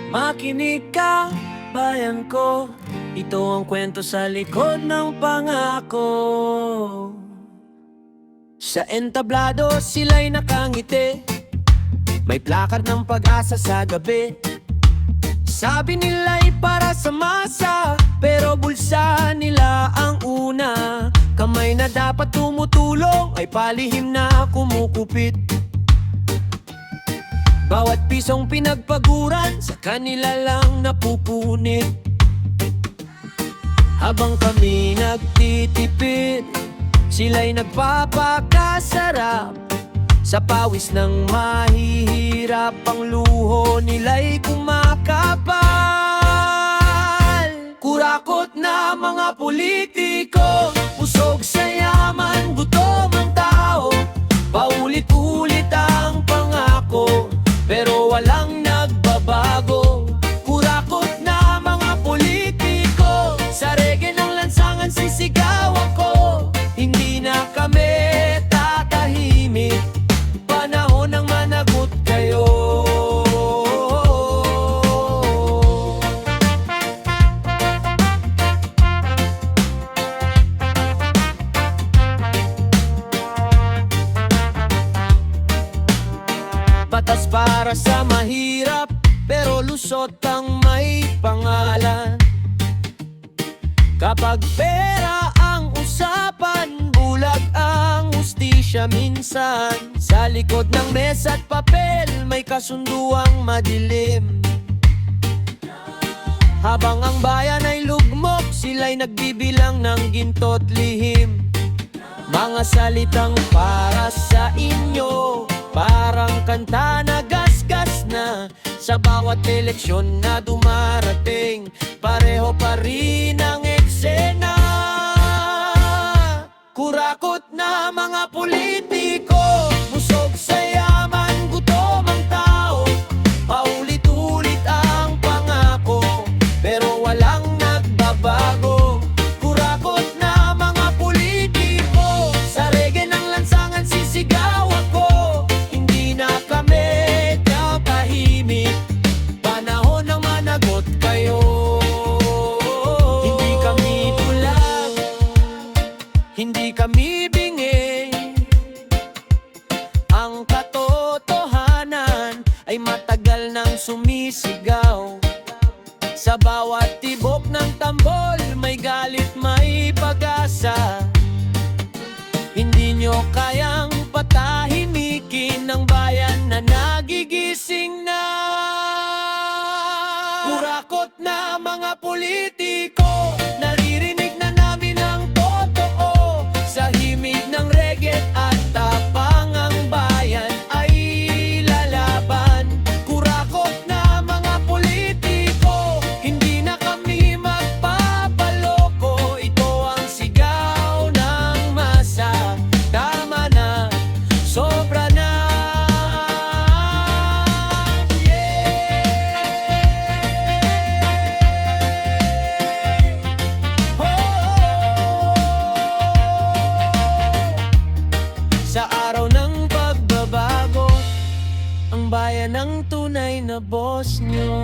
Makinig ka, bayan ko. Ito ang kwento sa likod ng pangako. Sa entablado sila'y nakangiti, may plakad ng pag-asa sa gabi. Sabi nila'y para sa masa, pero bulsa nila ang una. Kamay na dapat tumutulong ay palihim na kumukupit. Bawat pisong pinagpaguran sa kanila lang napupunit. Habang kami nagtitipid, sila'y nagpapakasarap. Sa pawis ng mahihirap, ang luho nila'y kumakapal. Kurakot na mga politiko, usog sa yaman, gutom ang tao. Paulit-ulit ang pangako, pero walang nagbabago. Kurakot na mga politiko, sa reggae ng lansangan sisigaw ako. Hindi na kami tatahimik, panahon ng managot kayo. Batas para sa mahirap, pero lusot ang may pangalan. Kapag pera ang usapan, bulag ang hustisya minsan. Sa likod ng mesa at papel, may kasunduang madilim. Habang ang bayan ay lugmok, sila'y nagbibilang ng ginto't lihim. Mga salitang para sa inyo, parang kanta na gasgas na. Sa bawat eleksyon na dumarating, pareho pa rin ang eksena. Kurakot na mga politiko, busog sa yaman, gutom ang tao. Paulit-ulit ang pangako, pero walang nagbabago. Kurakot na mga politiko, sa reggae ng lansangan sisigaw ako. Hindi na kami tatahimik, panahon ng managot kayo. Hindi kami bulag, hindi kami bingi. Ang katotohanan ay matagal nang sumisigaw. Sa bawat tibok ng tambol, may galit, may pag-asa. Hindi nyo kayang patahimikin ng bayan na nagigising na. Kurakot na mga politiko, naririnig na namin ang totoo. Sa himig ng reggae at tapang ang bayan ay lalaban. Kurakot na mga politiko, hindi na kami magpapaloko. Ito ang sigaw ng masa, tama na, sobra na. Sa araw ng pagbabago, ang bayan ang tunay na boss nyo.